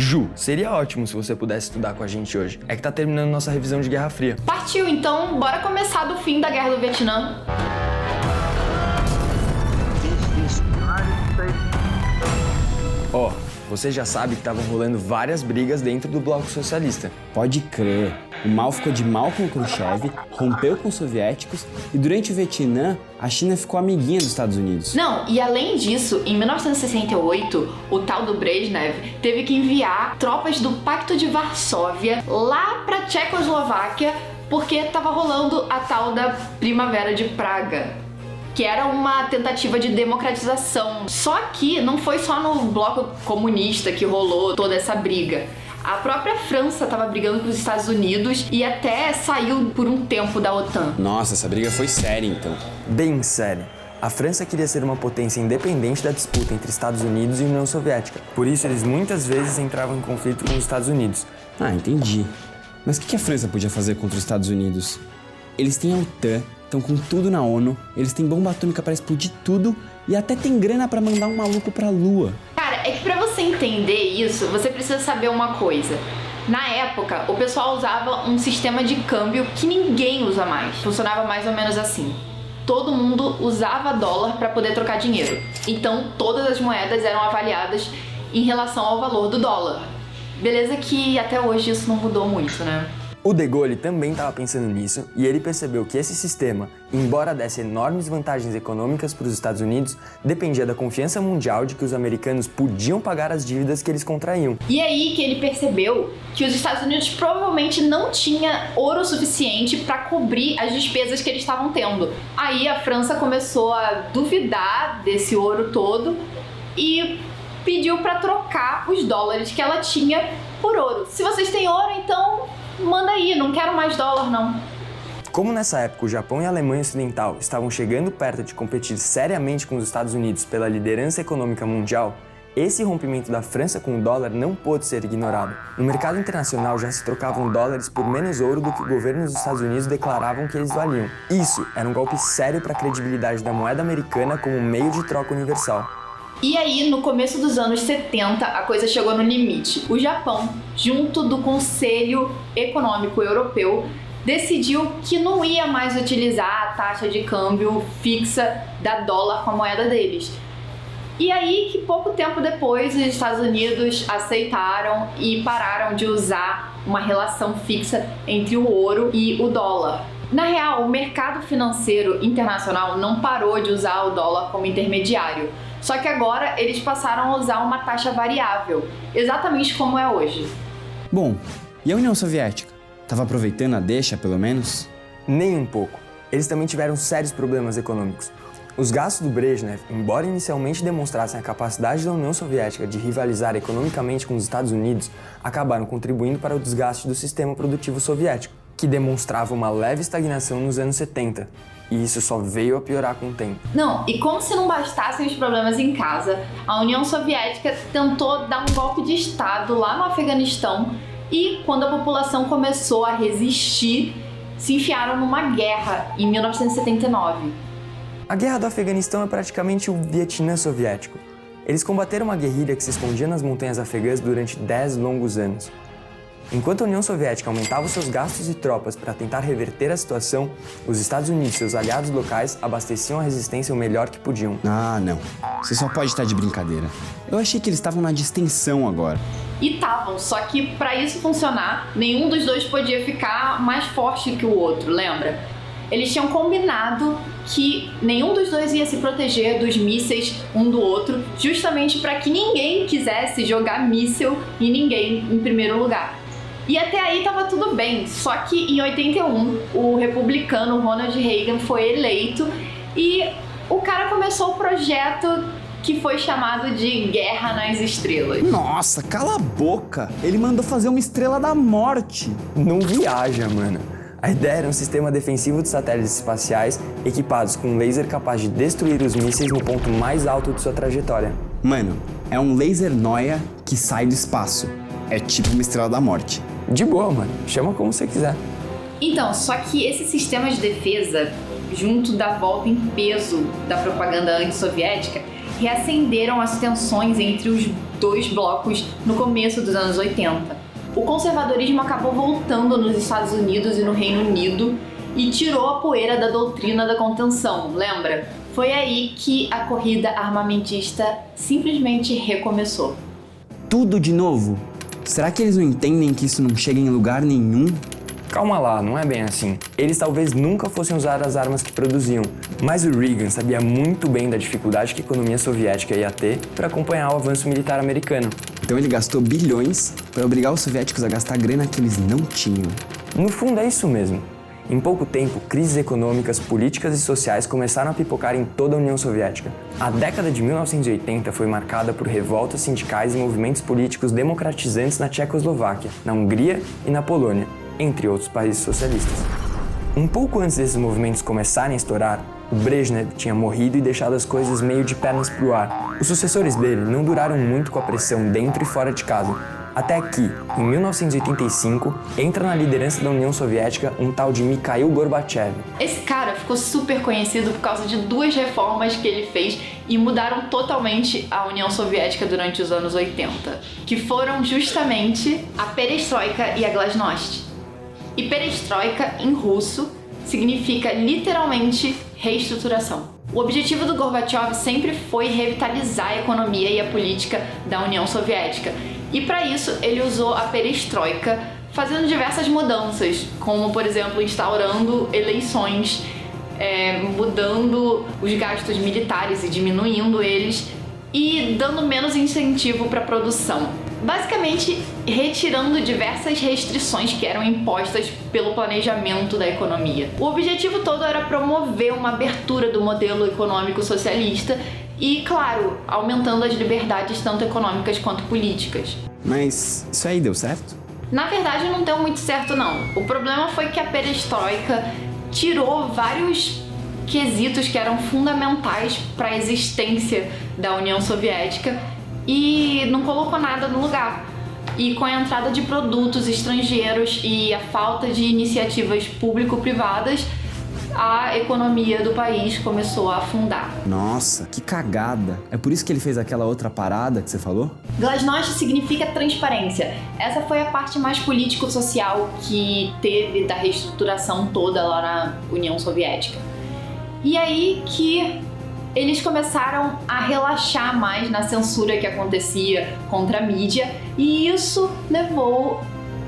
Ju, seria ótimo se você pudesse estudar com a gente hoje. É que tá terminando nossa revisão de Guerra Fria. Partiu, então, bora começar do fim da Guerra do Vietnã. Ó, você já sabe que estavam rolando várias brigas dentro do bloco socialista. Pode crer. O Mao ficou de mal com o Khrushchev, rompeu com os soviéticos e durante o Vietnã, a China ficou amiguinha dos Estados Unidos. Não, e além disso, em 1968, o tal do Brezhnev teve que enviar tropas do Pacto de Varsóvia lá pra Tchecoslováquia porque tava rolando a tal da Primavera de Praga, que era uma tentativa de democratização. Só que não foi só no bloco comunista que rolou toda essa briga. A própria França estava brigando com os Estados Unidos e até saiu por um tempo da OTAN. Nossa, essa briga foi séria então. Bem séria. A França queria ser uma potência independente da disputa entre Estados Unidos e União Soviética. Por isso, eles muitas vezes entravam em conflito com os Estados Unidos. Ah, entendi. Mas o que a França podia fazer contra os Estados Unidos? Eles têm a OTAN, estão com tudo na ONU, eles têm bomba atômica para explodir tudo e até tem grana para mandar um maluco pra Lua. Cara, é que pra você entender isso, você precisa saber uma coisa. Na época, o pessoal usava um sistema de câmbio que ninguém usa mais. Funcionava mais ou menos assim. Todo mundo usava dólar para poder trocar dinheiro. Então, todas as moedas eram avaliadas em relação ao valor do dólar. Beleza que até hoje isso não mudou muito, né? O De Gaulle também estava pensando nisso e ele percebeu que esse sistema, embora desse enormes vantagens econômicas para os Estados Unidos, dependia da confiança mundial de que os americanos podiam pagar as dívidas que eles contraíam. E aí que ele percebeu que os Estados Unidos provavelmente não tinha ouro suficiente para cobrir as despesas que eles estavam tendo. Aí a França começou a duvidar desse ouro todo e pediu para trocar os dólares que ela tinha por ouro. Se vocês têm ouro, então manda aí, não quero mais dólar não. Como nessa época o Japão e a Alemanha Ocidental estavam chegando perto de competir seriamente com os Estados Unidos pela liderança econômica mundial, esse rompimento da França com o dólar não pôde ser ignorado. No mercado internacional já se trocavam dólares por menos ouro do que os governos dos Estados Unidos declaravam que eles valiam. Isso era um golpe sério para a credibilidade da moeda americana como meio de troca universal. E aí, no começo dos anos 70, a coisa chegou no limite. O Japão, junto do Conselho Econômico Europeu, decidiu que não ia mais utilizar a taxa de câmbio fixa da dólar com a moeda deles. E aí que pouco tempo depois os Estados Unidos aceitaram e pararam de usar uma relação fixa entre o ouro e o dólar. Na real, o mercado financeiro internacional não parou de usar o dólar como intermediário. Só que agora eles passaram a usar uma taxa variável, exatamente como é hoje. Bom, e a União Soviética? Tava aproveitando a deixa, pelo menos? Nem um pouco. Eles também tiveram sérios problemas econômicos. Os gastos do Brezhnev, embora inicialmente demonstrassem a capacidade da União Soviética de rivalizar economicamente com os Estados Unidos, acabaram contribuindo para o desgaste do sistema produtivo soviético, que demonstrava uma leve estagnação nos anos 70. E isso só veio a piorar com o tempo. Não, e como se não bastassem os problemas em casa, a União Soviética tentou dar um golpe de Estado lá no Afeganistão e, quando a população começou a resistir, se enfiaram numa guerra em 1979. A Guerra do Afeganistão é praticamente o Vietnã soviético. Eles combateram uma guerrilha que se escondia nas montanhas afegãs durante 10 longos anos. Enquanto a União Soviética aumentava seus gastos e tropas para tentar reverter a situação, os Estados Unidos e seus aliados locais abasteciam a resistência o melhor que podiam. Ah, não. Você só pode estar de brincadeira. Eu achei que eles estavam na distensão agora. E estavam, só que para isso funcionar, nenhum dos dois podia ficar mais forte que o outro, lembra? Eles tinham combinado que nenhum dos dois ia se proteger dos mísseis um do outro, justamente para que ninguém quisesse jogar míssil em ninguém em primeiro lugar. E até aí tava tudo bem, só que em 81 o republicano Ronald Reagan foi eleito e o cara começou o projeto que foi chamado de Guerra nas Estrelas. Nossa, cala a boca! Ele mandou fazer uma estrela da morte. Não viaja, mano. A ideia era um sistema defensivo de satélites espaciais equipados com um laser capaz de destruir os mísseis no ponto mais alto de sua trajetória. Mano, é um laser Noia que sai do espaço. É tipo uma estrela da morte. De boa, mano. Chama como você quiser. Então, só que esse sistema de defesa, junto da volta em peso da propaganda antissoviética, reacenderam as tensões entre os dois blocos no começo dos anos 80. O conservadorismo acabou voltando nos Estados Unidos e no Reino Unido e tirou a poeira da doutrina da contenção, lembra? Foi aí que a corrida armamentista simplesmente recomeçou. Tudo de novo? Será que eles não entendem que isso não chega em lugar nenhum? Calma lá, não é bem assim. Eles talvez nunca fossem usar as armas que produziam, mas o Reagan sabia muito bem da dificuldade que a economia soviética ia ter para acompanhar o avanço militar americano. Então ele gastou bilhões para obrigar os soviéticos a gastar grana que eles não tinham. No fundo é isso mesmo. Em pouco tempo, crises econômicas, políticas e sociais começaram a pipocar em toda a União Soviética. A década de 1980 foi marcada por revoltas sindicais e movimentos políticos democratizantes na Tchecoslováquia, na Hungria e na Polônia, entre outros países socialistas. Um pouco antes desses movimentos começarem a estourar, o Brezhnev tinha morrido e deixado as coisas meio de pernas pro ar. Os sucessores dele não duraram muito com a pressão dentro e fora de casa, até que, em 1985, entra na liderança da União Soviética um tal de Mikhail Gorbachev. Esse cara ficou super conhecido por causa de duas reformas que ele fez e mudaram totalmente a União Soviética durante os anos 80, que foram justamente a Perestroika e a Glasnost. E Perestroika, em russo, significa literalmente reestruturação. O objetivo do Gorbachev sempre foi revitalizar a economia e a política da União Soviética. E para isso ele usou a perestroika, fazendo diversas mudanças, como por exemplo instaurando eleições, mudando os gastos militares e diminuindo eles e dando menos incentivo para a produção. Basicamente retirando diversas restrições que eram impostas pelo planejamento da economia. O objetivo todo era promover uma abertura do modelo econômico socialista e, claro, aumentando as liberdades tanto econômicas quanto políticas. Mas isso aí deu certo? Na verdade, não deu muito certo, não. O problema foi que a perestroika tirou vários quesitos que eram fundamentais para a existência da União Soviética e não colocou nada no lugar. E com a entrada de produtos estrangeiros e a falta de iniciativas público-privadas, a economia do país começou a afundar. Nossa, que cagada. É por isso que ele fez aquela outra parada que você falou? Glasnost significa transparência. Essa foi a parte mais político-social que teve da reestruturação toda lá na União Soviética. E aí que eles começaram a relaxar mais na censura que acontecia contra a mídia, e isso levou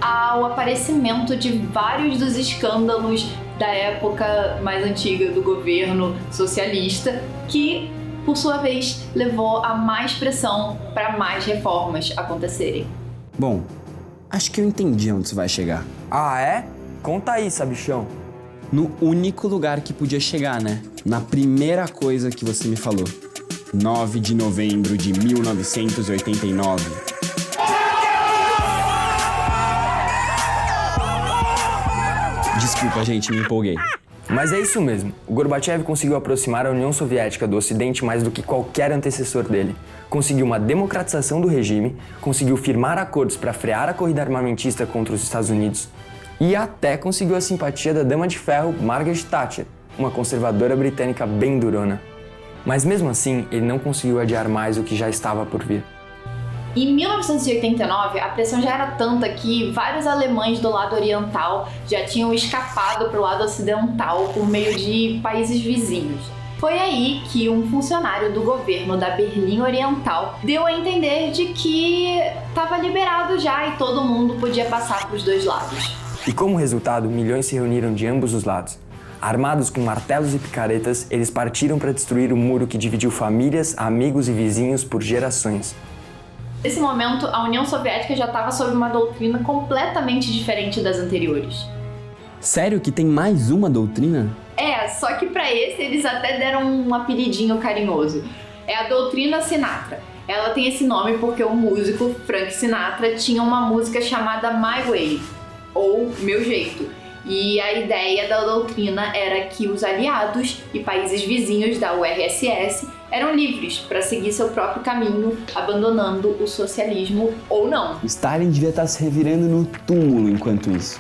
ao aparecimento de vários dos escândalos da época mais antiga do governo socialista, que, por sua vez, levou a mais pressão para mais reformas acontecerem. Bom, acho que eu entendi onde isso vai chegar. Ah, é? Conta aí, sabichão. No único lugar que podia chegar, né? Na primeira coisa que você me falou. 9 de novembro de 1989. Desculpa, gente, me empolguei. Mas é isso mesmo. O Gorbachev conseguiu aproximar a União Soviética do Ocidente mais do que qualquer antecessor dele. Conseguiu uma democratização do regime, conseguiu firmar acordos para frear a corrida armamentista contra os Estados Unidos e até conseguiu a simpatia da Dama de Ferro Margaret Thatcher, uma conservadora britânica bem durona. Mas mesmo assim, ele não conseguiu adiar mais o que já estava por vir. Em 1989, a pressão já era tanta que vários alemães do lado oriental já tinham escapado para o lado ocidental por meio de países vizinhos. Foi aí que um funcionário do governo da Berlim Oriental deu a entender de que estava liberado já e todo mundo podia passar para os dois lados. E como resultado, milhões se reuniram de ambos os lados. Armados com martelos e picaretas, eles partiram para destruir o muro que dividiu famílias, amigos e vizinhos por gerações. Nesse momento, a União Soviética já estava sob uma doutrina completamente diferente das anteriores. Sério que tem mais uma doutrina? Só que para esse eles até deram um apelidinho carinhoso. É a doutrina Sinatra. Ela tem esse nome porque o músico Frank Sinatra tinha uma música chamada My Way, ou Meu Jeito. E a ideia da doutrina era que os aliados e países vizinhos da URSS eram livres para seguir seu próprio caminho, abandonando o socialismo ou não. Stalin devia estar se revirando no túmulo enquanto isso.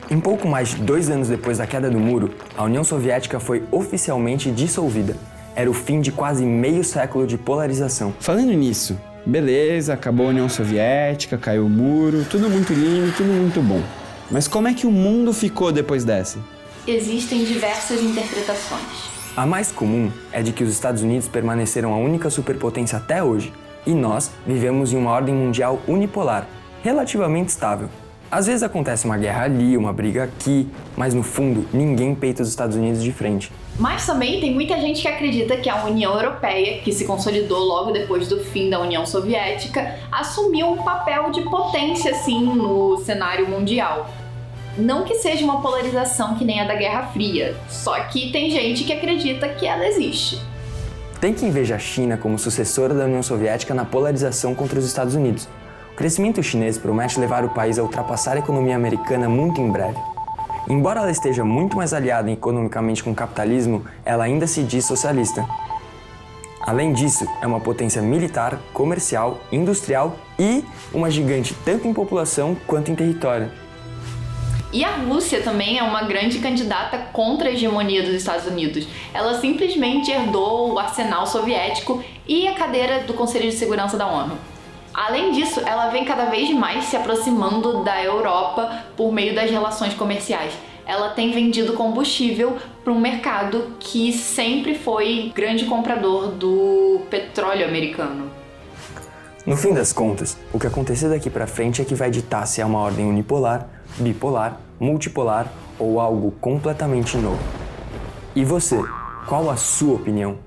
Em pouco mais de 2 anos depois da queda do muro, a União Soviética foi oficialmente dissolvida. Era o fim de quase meio século de polarização. Falando nisso, beleza, acabou a União Soviética, caiu o muro, tudo muito lindo, tudo muito bom. Mas como é que o mundo ficou depois dessa? Existem diversas interpretações. A mais comum é de que os Estados Unidos permaneceram a única superpotência até hoje, e nós vivemos em uma ordem mundial unipolar, relativamente estável. Às vezes acontece uma guerra ali, uma briga aqui, mas no fundo ninguém peita os Estados Unidos de frente. Mas também tem muita gente que acredita que a União Europeia, que se consolidou logo depois do fim da União Soviética, assumiu um papel de potência, sim, no cenário mundial. Não que seja uma polarização que nem a da Guerra Fria, só que tem gente que acredita que ela existe. Tem quem veja a China como sucessora da União Soviética na polarização contra os Estados Unidos. O crescimento chinês promete levar o país a ultrapassar a economia americana muito em breve. Embora ela esteja muito mais aliada economicamente com o capitalismo, ela ainda se diz socialista. Além disso, é uma potência militar, comercial, industrial e uma gigante tanto em população quanto em território. E a Rússia também é uma grande candidata contra a hegemonia dos Estados Unidos. Ela simplesmente herdou o arsenal soviético e a cadeira do Conselho de Segurança da ONU. Além disso, ela vem cada vez mais se aproximando da Europa por meio das relações comerciais. Ela tem vendido combustível para um mercado que sempre foi grande comprador do petróleo americano. No fim das contas, o que acontecer daqui pra frente é que vai ditar se é uma ordem unipolar, bipolar, multipolar ou algo completamente novo. E você, qual a sua opinião?